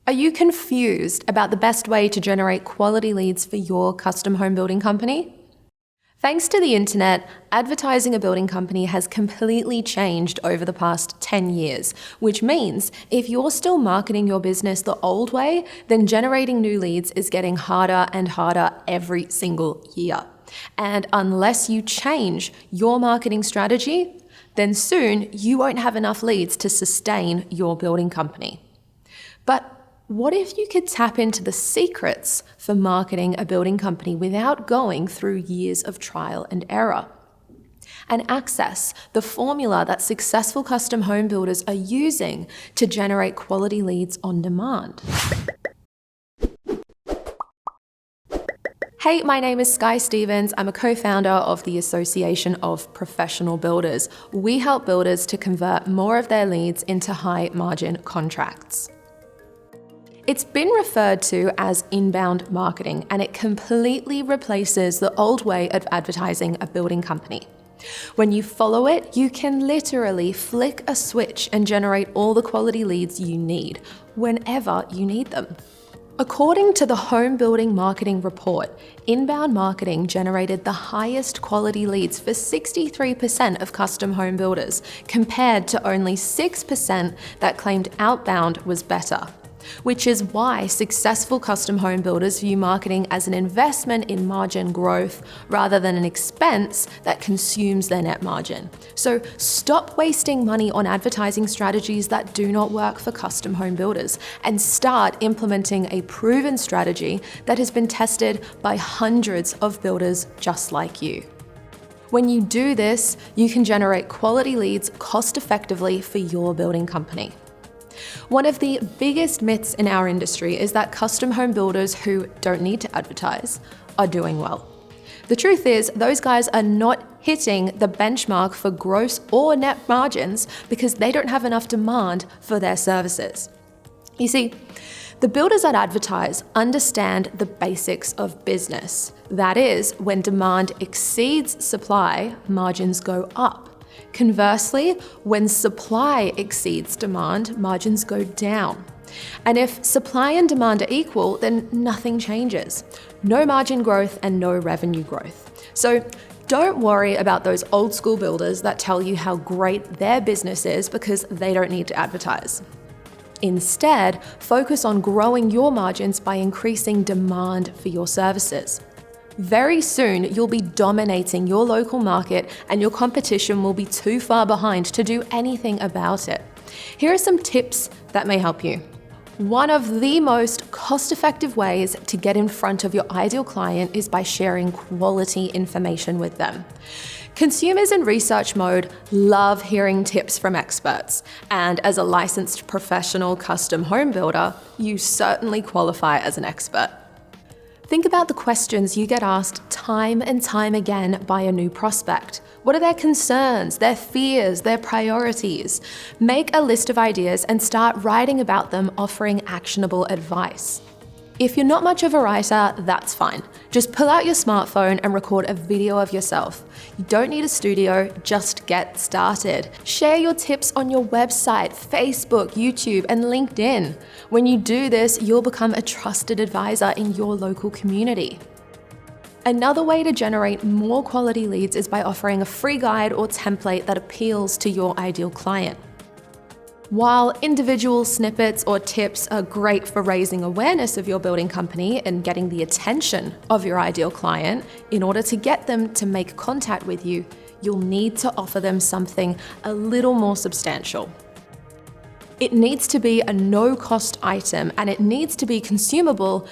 Are you confused about the best way to generate quality leads for your custom home building company? Thanks to the internet, advertising a building company has completely changed over the past 10 years, which means if you're still marketing your business the old way, then generating new leads is getting harder and harder every single year. And unless you change your marketing strategy, then soon you won't have enough leads to sustain your building company. But what if you could tap into the secrets for marketing a building company without going through years of trial and error? And access the formula that successful custom home builders are using to generate quality leads on demand. Hey, my name is Skye Stevens. I'm a co-founder of the Association of Professional Builders. We help builders to convert more of their leads into high-margin contracts. It's been referred to as inbound marketing, and it completely replaces the old way of advertising a building company. When you follow it, you can literally flick a switch and generate all the quality leads you need, whenever you need them. According to the Home Building Marketing Report, inbound marketing generated the highest quality leads for 63% of custom home builders, compared to only 6% that claimed outbound was better. Which is why successful custom home builders view marketing as an investment in margin growth rather than an expense that consumes their net margin. So stop wasting money on advertising strategies that do not work for custom home builders and start implementing a proven strategy that has been tested by hundreds of builders just like you. When you do this, you can generate quality leads cost effectively for your building company. One of the biggest myths in our industry is that custom home builders who don't need to advertise are doing well. The truth is, those guys are not hitting the benchmark for gross or net margins because they don't have enough demand for their services. You see, the builders that advertise understand the basics of business. That is, when demand exceeds supply, margins go up. Conversely, when supply exceeds demand, margins go down. And if supply and demand are equal, then nothing changes. No margin growth and no revenue growth. So don't worry about those old school builders that tell you how great their business is because they don't need to advertise. Instead, focus on growing your margins by increasing demand for your services. Very soon, you'll be dominating your local market and your competition will be too far behind to do anything about it. Here are some tips that may help you. One of the most cost-effective ways to get in front of your ideal client is by sharing quality information with them. Consumers in research mode love hearing tips from experts, and as a licensed professional custom home builder, you certainly qualify as an expert. Think about the questions you get asked time and time again by a new prospect. What are their concerns, their fears, their priorities? Make a list of ideas and start writing about them, offering actionable advice. If you're not much of a writer, that's fine. Just pull out your smartphone and record a video of yourself. You don't need a studio, just get started. Share your tips on your website, Facebook, YouTube, and LinkedIn. When you do this, you'll become a trusted advisor in your local community. Another way to generate more quality leads is by offering a free guide or template that appeals to your ideal client. While individual snippets or tips are great for raising awareness of your building company and getting the attention of your ideal client, in order to get them to make contact with you, you'll need to offer them something a little more substantial. It needs to be a no-cost item and it needs to be consumable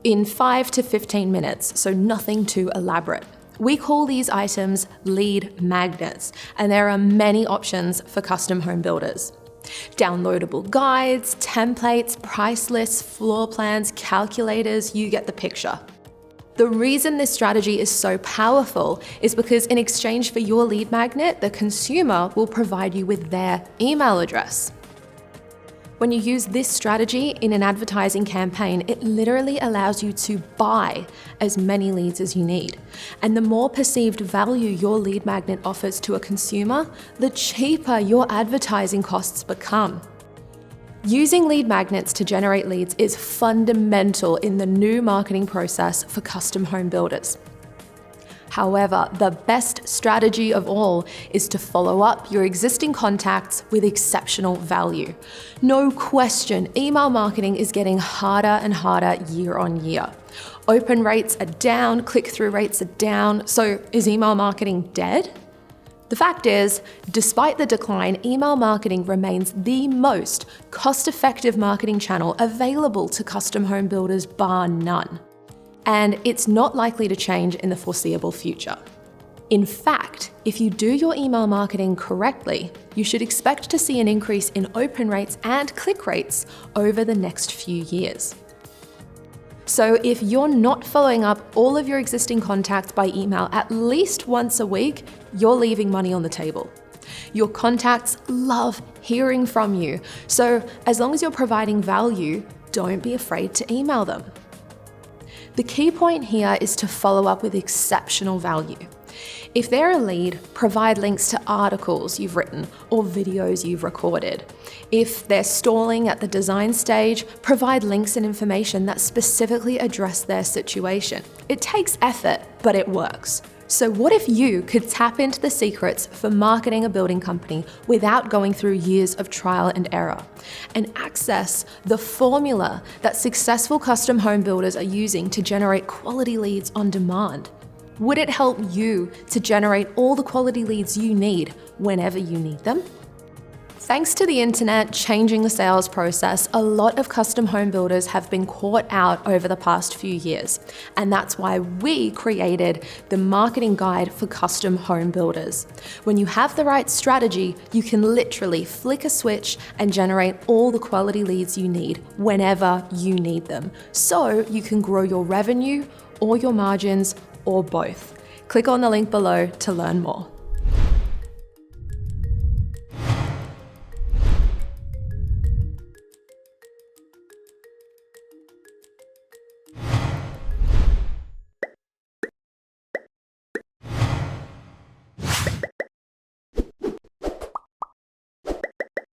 in 5 to 15 minutes, so nothing too elaborate. We call these items lead magnets, and there are many options for custom home builders. Downloadable guides, templates, price lists, floor plans, calculators, you get the picture. The reason this strategy is so powerful is because in exchange for your lead magnet, the consumer will provide you with their email address. When you use this strategy in an advertising campaign, it literally allows you to buy as many leads as you need. And the more perceived value your lead magnet offers to a consumer, the cheaper your advertising costs become. Using lead magnets to generate leads is fundamental in the new marketing process for custom home builders. However, the best strategy of all is to follow up your existing contacts with exceptional value. No question, email marketing is getting harder and harder year on year. Open rates are down, click-through rates are down, so is email marketing dead? The fact is, despite the decline, email marketing remains the most cost-effective marketing channel available to custom home builders, bar none. And it's not likely to change in the foreseeable future. In fact, if you do your email marketing correctly, you should expect to see an increase in open rates and click rates over the next few years. So if you're not following up all of your existing contacts by email at least once a week, you're leaving money on the table. Your contacts love hearing from you, so as long as you're providing value, don't be afraid to email them. The key point here is to follow up with exceptional value. If they're a lead, provide links to articles you've written or videos you've recorded. If they're stalling at the design stage, provide links and information that specifically address their situation. It takes effort, but it works. So what if you could tap into the secrets for marketing a building company without going through years of trial and error, and access the formula that successful custom home builders are using to generate quality leads on demand? Would it help you to generate all the quality leads you need whenever you need them? Thanks to the internet changing the sales process, a lot of custom home builders have been caught out over the past few years. And that's why we created the marketing guide for custom home builders. When you have the right strategy, you can literally flick a switch and generate all the quality leads you need whenever you need them. So you can grow your revenue or your margins or both. Click on the link below to learn more.